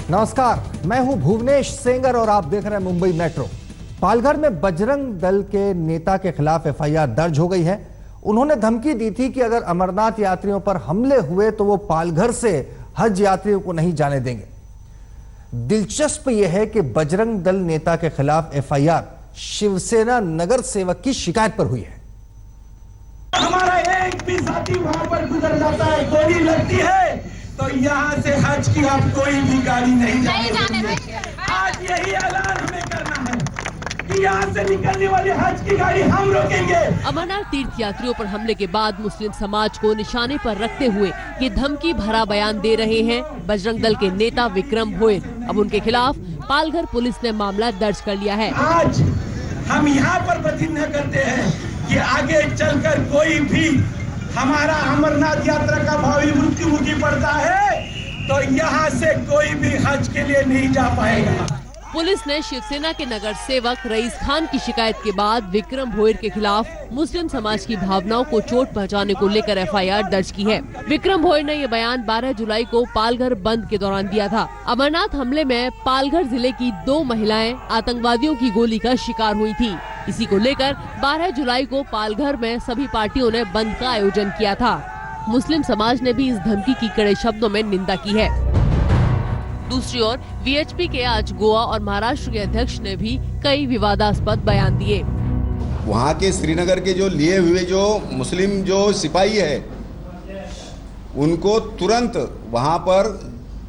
नमस्कार, मैं हूं भुवनेश सेंगर और आप देख रहे हैं मुंबई मेट्रो। पालघर में बजरंग दल के नेता के खिलाफ एफआईआर दर्ज हो गई है। उन्होंने धमकी दी थी कि अगर अमरनाथ यात्रियों पर हमले हुए तो वो पालघर से हज यात्रियों को नहीं जाने देंगे। दिलचस्प यह है कि बजरंग दल नेता के खिलाफ एफआईआर शिवसेना नगर सेवक की शिकायत पर हुई है। हमारा एक भी साथी वहां पर गुजर जाता है, गोली लगती है तो यहाँ से हज की आप कोई भी गाड़ी नहीं जाने देंगे। आज यही ऐलान हमें करना है कि यहाँ से निकलने वाली हज की गाड़ी हम रोकेंगे। अमरनाथ तीर्थ यात्रियों पर हमले के बाद मुस्लिम समाज को निशाने पर रखते हुए ये धमकी भरा बयान दे रहे हैं बजरंग दल के नेता विक्रम भोयर। अब उनके खिलाफ पालघर पुलिस ने मामला दर्ज कर लिया है। आज हम यहाँ पर प्रतिज्ञा करते हैं कि आगे चलकर कोई भी हमारा अमरनाथ यात्रा का भावी मृत्युमुखी पड़ता है तो यहाँ से कोई भी हज के लिए नहीं जा पाएगा। पुलिस ने शिवसेना के नगर सेवक रईस खान की शिकायत के बाद विक्रम भोयर के खिलाफ मुस्लिम समाज की भावनाओं को चोट पहुंचाने को लेकर एफआईआर दर्ज की है। विक्रम भोयर ने ये बयान 12 जुलाई को पालघर बंद के दौरान दिया था। अमरनाथ हमले में पालघर जिले की 2 महिलाएं आतंकवादियों की गोली का शिकार हुई थी। इसी को लेकर 12 जुलाई को पालघर में सभी पार्टियों ने बंद का आयोजन किया था। मुस्लिम समाज ने भी इस धमकी की कड़े शब्दों में निंदा की है। दूसरी ओर वीएचपी के आज गोवा और महाराष्ट्र के अध्यक्ष ने भी कई विवादास्पद बयान दिए। वहाँ के श्रीनगर के जो लिए हुए जो मुस्लिम जो सिपाही है उनको तुरंत वहाँ पर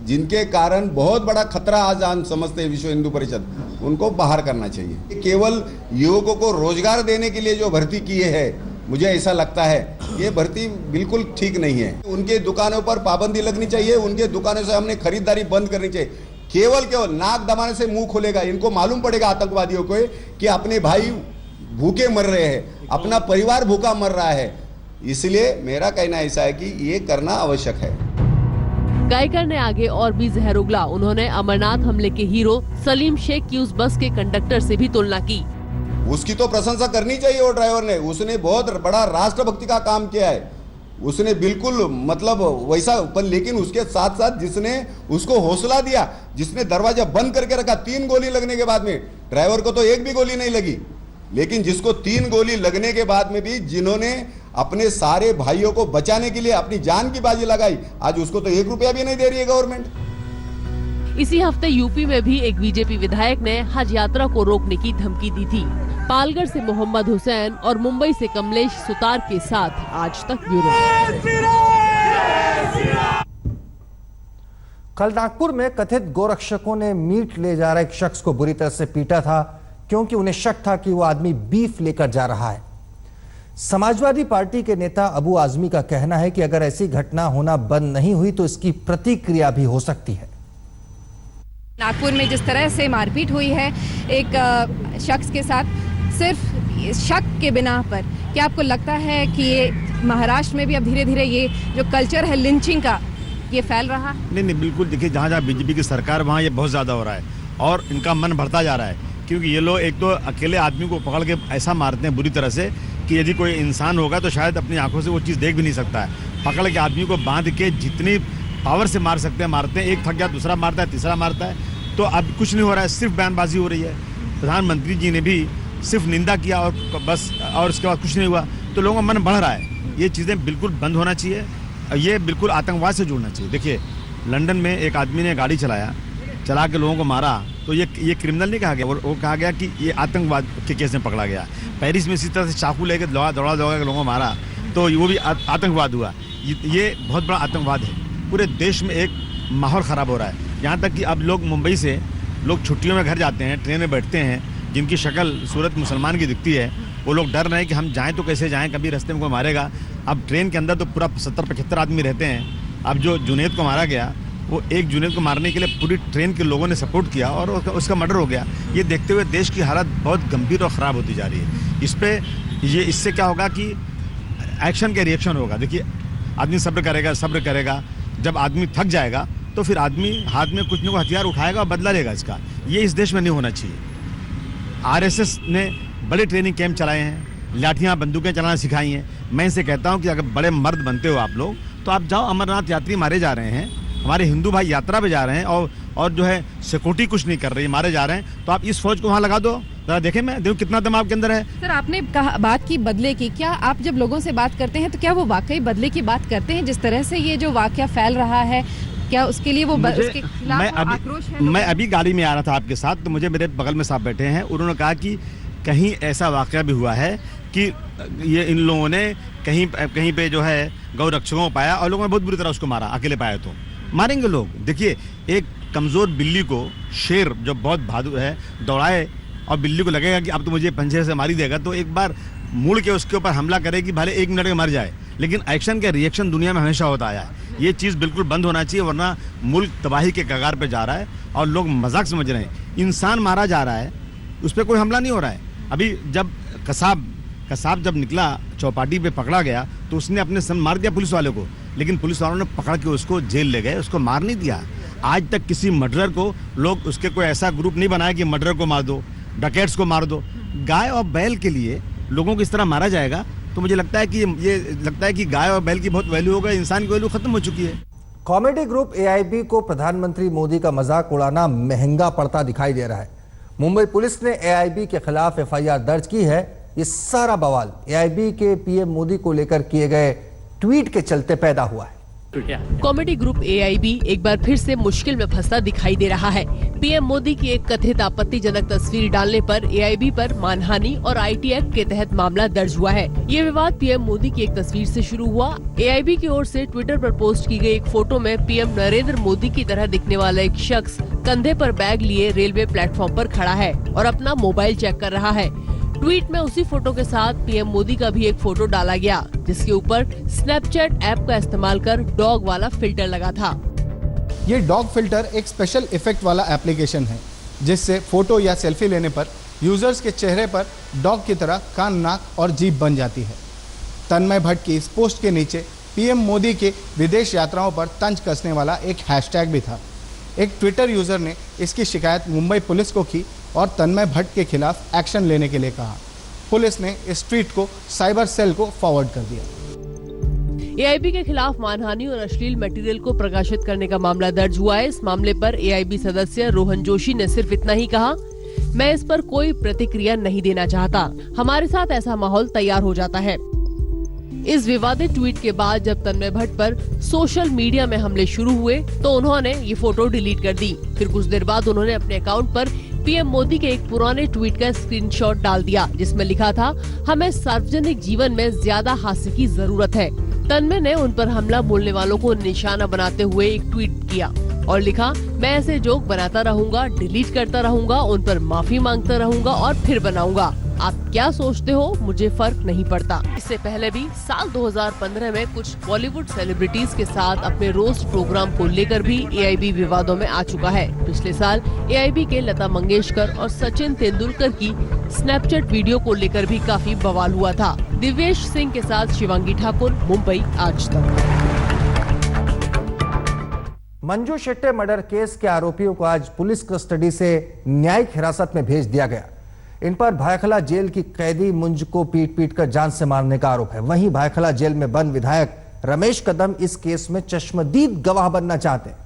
जिनके कारण बहुत बड़ा खतरा आज हम समझते हैं विश्व हिंदू परिषद, उनको बाहर करना चाहिए। केवल युवकों को रोजगार देने के लिए जो भर्ती किए है, मुझे ऐसा लगता है ये भर्ती बिल्कुल ठीक नहीं है। उनके दुकानों पर पाबंदी लगनी चाहिए, उनके दुकानों से हमने खरीदारी बंद करनी चाहिए। केवल नाक दबाने से मुंह खुलेगा। इनको मालूम पड़ेगा आतंकवादियों को कि अपने भाई भूखे मर रहे हैं, अपना परिवार भूखा मर रहा है। इसलिए मेरा कहना ऐसा है कि ये करना आवश्यक है। गायकर ने आगे और भी जहर उगला। उन्होंने अमरनाथ हमले के हीरो सलीम शेख की उस बस के कंडक्टर से भी तुलना की। उसकी तो प्रशंसा करनी चाहिए। वो ड्राइवर ने, उसने बहुत बड़ा राष्ट्रभक्ति का काम किया है। उसने बिल्कुल मतलब वैसा, पर लेकिन उसके साथ साथ जिसने उसको हौसला दिया, जिसने दरवाजा बंद करके रखा 3 गोली लगने के बाद में, ड्राइवर को तो एक भी गोली नहीं लगी, लेकिन जिसको 3 गोली लगने के बाद में भी जिन्होंने अपने सारे भाइयों को बचाने के लिए अपनी जान की बाजी लगाई, आज उसको तो 1 रुपया भी नहीं दे रही है गवर्नमेंट। इसी हफ्ते यूपी में भी एक बीजेपी विधायक ने हज यात्रा को रोकने की धमकी दी थी। पालघर से मोहम्मद हुसैन और मुंबई से कमलेश सुतार के साथ आज तक ब्यूरो। कल नागपुर में कथित गोरक्षकों ने मीट ले जा रहे एक शख्स को बुरी तरह से पीटा था, क्योंकि उन्हें शक था कि वो आदमी बीफ लेकर जा रहा है। समाजवादी पार्टी के नेता अबू आजमी का कहना है कि अगर ऐसी घटना होना बंद नहीं हुई तो इसकी प्रतिक्रिया भी हो सकती है। नागपुर में जिस तरह से मारपीट हुई है एक शख्स के साथ सिर्फ शक के बिना पर, क्या आपको लगता है कि ये महाराष्ट्र में भी अब धीरे धीरे ये जो कल्चर है लिंचिंग का, ये फैल रहा है? नहीं, बिल्कुल। देखिए, जहाँ जहाँ बीजेपी की सरकार वहाँ ये बहुत ज़्यादा हो रहा है और इनका मन बढ़ता जा रहा है, क्योंकि ये लोग एक तो अकेले आदमी को पकड़ के ऐसा मारते हैं बुरी तरह से कि यदि कोई इंसान होगा तो शायद अपनी आंखों से वो चीज़ देख भी नहीं सकता है। पकड़ के आदमी को बांध के जितनी पावर से मार सकते हैं मारते हैं। एक थक गया, दूसरा मारता है, तीसरा मारता है। तो अब कुछ नहीं हो रहा है, सिर्फ बयानबाजी हो रही है। प्रधानमंत्री जी ने भी सिर्फ निंदा किया और बस, और उसके बाद कुछ नहीं हुआ। तो लोगों का मन बढ़ रहा है। ये चीज़ें बिल्कुल बंद होना चाहिए। ये बिल्कुल आतंकवाद से जुड़ना चाहिए। देखिए, लंदन में एक आदमी ने गाड़ी चला के लोगों को मारा, तो ये क्रिमिनल नहीं कहा गया, वो कहा गया कि ये आतंकवाद के केस में पकड़ा गया। पेरिस में इसी तरह से चाकू लेकर दौड़ा के लोगों को मारा, तो वो भी आतंकवाद हुआ। ये बहुत बड़ा आतंकवाद है। पूरे देश में एक माहौल ख़राब हो रहा है। यहाँ तक कि अब लोग मुंबई से लोग छुट्टियों में घर जाते हैं, ट्रेन में बैठते हैं, जिनकी शक्ल सूरत मुसलमान की दिखती है, वो लोग डर रहे हैं कि हम जाएं तो कैसे जाएं, कभी रास्ते में कोई मारेगा। अब ट्रेन के अंदर तो पूरा 70-75 आदमी रहते हैं। अब जो जुनैद को मारा गया, वो एक जुनैद को मारने के लिए पूरी ट्रेन के लोगों ने सपोर्ट किया और उसका मर्डर हो गया। ये देखते हुए देश की हालत बहुत गंभीर और ख़राब होती जा रही है। इससे क्या होगा कि एक्शन के रिएक्शन होगा। देखिए, आदमी सब्र करेगा। जब आदमी थक जाएगा तो फिर आदमी हाथ में कुछ न कुछ हथियार उठाएगा और बदला लेगा इसका। ये इस देश में नहीं होना चाहिए। आरएसएस ने बड़े ट्रेनिंग कैंप चलाए हैं, लाठियाँ बंदूकें चलाना सिखाई हैं। मैं इनसे कहता हूँ कि अगर बड़े मर्द बनते हो आप लोग, तो आप जाओ। अमरनाथ यात्री मारे जा रहे हैं, हमारे हिंदू भाई यात्रा पे जा रहे हैं और और जो है सिक्योरिटी कुछ नहीं कर रही, मारे जा रहे हैं, तो आप इस फौज को वहाँ लगा दो, जरा देखें, मैं देखो कितना दम आपके अंदर है। सर, आपने बात की बदले की, क्या आप जब लोगों से बात करते हैं तो क्या वो वाकई बदले की बात करते हैं? जिस तरह से ये जो वाकया फैल रहा है, क्या उसके लिए वो उसके खिलाफ आक्रोश है? मैं अभी गाड़ी में आ रहा था आपके साथ, तो मुझे मेरे बगल में साहब बैठे हैं, उन्होंने कहा कि कहीं ऐसा वाकया भी हुआ है कि ये इन लोगों ने कहीं पे जो है गौ रक्षकों को पाया और लोगों ने बहुत बुरी तरह उसको मारा, अकेले पाया तो मारेंगे लोग। देखिए, एक कमज़ोर बिल्ली को शेर जो बहुत बहादुर है दौड़ाए और बिल्ली को लगेगा कि अब तो मुझे पंजे से मारी देगा, तो एक बार मुड़ के उसके ऊपर हमला करेगी, भले 1 मिनट में मर जाए, लेकिन एक्शन का रिएक्शन दुनिया में हमेशा होता आया है। ये चीज़ बिल्कुल बंद होना चाहिए, वरना मुल्क तबाही के कगार पे जा रहा है और लोग मजाक समझ रहे हैं। इंसान मारा जा रहा है, उस पर कोई हमला नहीं हो रहा है। अभी जब कसाब जब निकला चौपाटी पे पकड़ा गया तो उसने अपने सन मार दिया पुलिस वाले को, लेकिन पुलिस वालों ने पकड़ के उसको जेल ले गए, उसको मार नहीं दिया। आज तक किसी मर्डरर को लोग उसके कोई ऐसा ग्रुप नहीं बनाया कि मर्डरर को मार दो, डकैट्स को मार दो। गाय और बैल के लिए लोगों को इस तरह मारा जाएगा तो मुझे लगता है कि गाय और बैल की बहुत वैल्यू हो गई, इंसान की वैल्यू खत्म हो चुकी है। कॉमेडी ग्रुप AIB को प्रधानमंत्री मोदी का मजाक उड़ाना महंगा पड़ता दिखाई दे रहा है। मुंबई पुलिस ने AIB के खिलाफ FIR दर्ज की है। ये सारा बवाल AIB के PM मोदी को लेकर किए गए ट्वीट के चलते पैदा हुआ है। कॉमेडी ग्रुप AIB एक बार फिर से मुश्किल में फंसता दिखाई दे रहा है। PM मोदी की एक कथित आपत्तिजनक तस्वीर डालने पर AIB पर मानहानि और IT एक्ट के तहत मामला दर्ज हुआ है। ये विवाद PM मोदी की एक तस्वीर से शुरू हुआ। AIB की ओर से ट्विटर पर पोस्ट की गई एक फोटो में PM नरेंद्र मोदी की तरह दिखने वाला एक शख्स कंधे पर बैग लिए रेलवे प्लेटफॉर्म पर खड़ा है और अपना मोबाइल चेक कर रहा है। ट्वीट में उसी फोटो के साथ PM मोदी का भी एक फोटो डाला गया, जिसके ऊपर स्नैपचैट ऐप का इस्तेमाल कर डॉग वाला फिल्टर लगा था। ये डॉग फिल्टर एक स्पेशल इफेक्ट वाला एप्लीकेशन है, जिससे फोटो या सेल्फी लेने पर यूजर्स के चेहरे पर डॉग की तरह कान, नाक और जीभ बन जाती है। तन्मय भट्ट की इस पोस्ट के नीचे PM मोदी के विदेश यात्राओं पर तंज कसने वाला एक हैशटैग भी था। एक ट्विटर यूजर ने इसकी शिकायत मुंबई पुलिस को की और तन्मय भट्ट के खिलाफ एक्शन लेने के लिए कहा। पुलिस ने इस ट्वीट को साइबर सेल को फॉरवर्ड कर दिया। AIB के खिलाफ मानहानि और अश्लील मटेरियल को प्रकाशित करने का मामला दर्ज हुआ है। इस मामले पर AIB सदस्य रोहन जोशी ने सिर्फ इतना ही कहा, मैं इस पर कोई प्रतिक्रिया नहीं देना चाहता। हमारे साथ ऐसा माहौल तैयार हो जाता है। इस विवादित ट्वीट के बाद जब तन्मय भट्ट पर सोशल मीडिया में हमले शुरू हुए तो उन्होंने ये फोटो डिलीट कर दी। फिर कुछ देर बाद उन्होंने अपने अकाउंट पर PM मोदी के एक पुराने ट्वीट का स्क्रीनशॉट डाल दिया, जिसमें लिखा था, हमें सार्वजनिक जीवन में ज्यादा हास्य की जरूरत है। तन्मय ने उन पर हमला बोलने वालों को निशाना बनाते हुए एक ट्वीट किया और लिखा, मैं ऐसे जोक बनाता रहूंगा, डिलीट करता रहूंगा, उन पर माफी मांगता रहूंगा और फिर बनाऊंगा। आप क्या सोचते हो, मुझे फर्क नहीं पड़ता। इससे पहले भी साल 2015 में कुछ बॉलीवुड सेलिब्रिटीज के साथ अपने रोस्ट प्रोग्राम को लेकर भी AIB विवादों में आ चुका है। पिछले साल AIB के लता मंगेशकर और सचिन तेंदुलकर की स्नैपचैट वीडियो को लेकर भी काफी बवाल हुआ था। दिव्येश सिंह के साथ शिवांगी ठाकुर, मुंबई आज तक। मंजू शेट्टे मर्डर केस के आरोपियों को आज पुलिस कस्टडी से न्यायिक हिरासत में भेज दिया गया। इन पर भायखला जेल की कैदी मुंज को पीट कर जान से मारने का आरोप है। वहीं भायखला जेल में बंद विधायक रमेश कदम इस केस में चश्मदीद गवाह बनना चाहते हैं।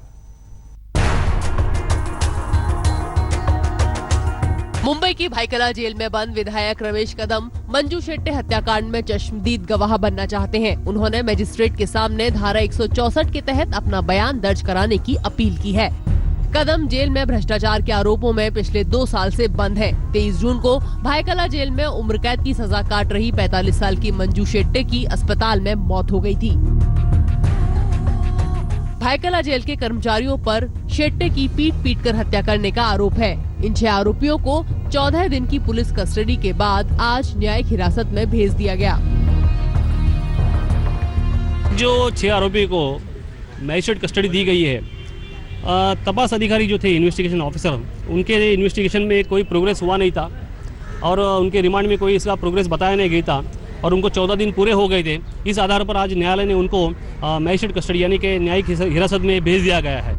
मुंबई की भायखला जेल में बंद विधायक रमेश कदम मंजू शेट्टे हत्याकांड में चश्मदीद गवाह बनना चाहते हैं। उन्होंने मजिस्ट्रेट के सामने धारा 164 के तहत अपना बयान दर्ज कराने की अपील की है। कदम जेल में भ्रष्टाचार के आरोपों में पिछले 2 साल से बंद है। 23 जून को भायखला जेल में उम्र कैद की सजा काट रही 45 साल की मंजू शेट्टे की अस्पताल में मौत हो गई थी। भायखला जेल के कर्मचारियों पर शेट्टे की पीट कर हत्या करने का आरोप है। इन 6 आरोपियों को 14 दिन की पुलिस कस्टडी के बाद आज न्यायिक हिरासत में भेज दिया गया। जो 6 आरोपी को मजिस्ट्रेट कस्टडी दी गई है, तपास अधिकारी जो थे इन्वेस्टिगेशन ऑफिसर, उनके इन्वेस्टिगेशन में कोई प्रोग्रेस हुआ नहीं था और उनके रिमांड में कोई इसका प्रोग्रेस बताया नहीं गया था और उनको 14 दिन पूरे हो गए थे। इस आधार पर आज न्यायालय ने उनको मजिस्ट्रेट कस्टडी यानी कि न्यायिक हिरासत में भेज दिया गया है।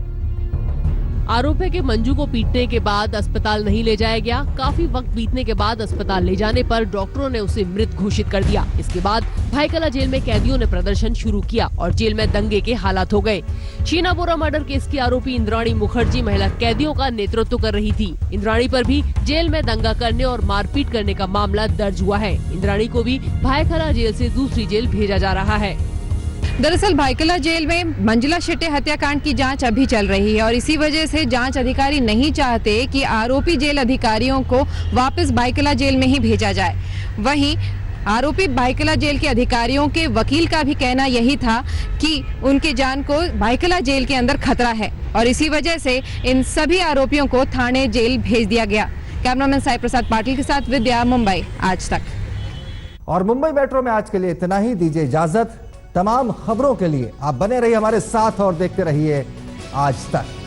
आरोपी के मंजू को पीटने के बाद अस्पताल नहीं ले जाया गया। काफी वक्त बीतने के बाद अस्पताल ले जाने पर डॉक्टरों ने उसे मृत घोषित कर दिया। इसके बाद भाईकला जेल में कैदियों ने प्रदर्शन शुरू किया और जेल में दंगे के हालात हो गए। शीना बोरा मर्डर केस की आरोपी इंद्राणी मुखर्जी महिला कैदियों का नेतृत्व कर रही थी। इंद्राणी पर भी जेल में दंगा करने और मारपीट करने का मामला दर्ज हुआ है। इंद्राणी को भी भाईकला जेल से दूसरी जेल भेजा जा रहा है। दरअसल भाईकला जेल में मंजुला शेट्टे हत्याकांड की जांच अभी चल रही है और इसी वजह से जांच अधिकारी नहीं चाहते कि आरोपी जेल अधिकारियों को वापस भाईकला जेल में ही भेजा जाए। वहीं आरोपी भाईकला जेल के अधिकारियों के वकील का भी कहना यही था कि उनके जान को भाईकला जेल के अंदर खतरा है और इसी वजह से इन सभी आरोपियों को थाने जेल भेज दिया गया। कैमरामैन साई प्रसाद पाटिल के साथ विद्या, मुंबई आज तक। और मुंबई मेट्रो में आज के लिए इतना ही। दीजिए इजाजत। तमाम खबरों के लिए आप बने रहिए हमारे साथ और देखते रहिए आज तक।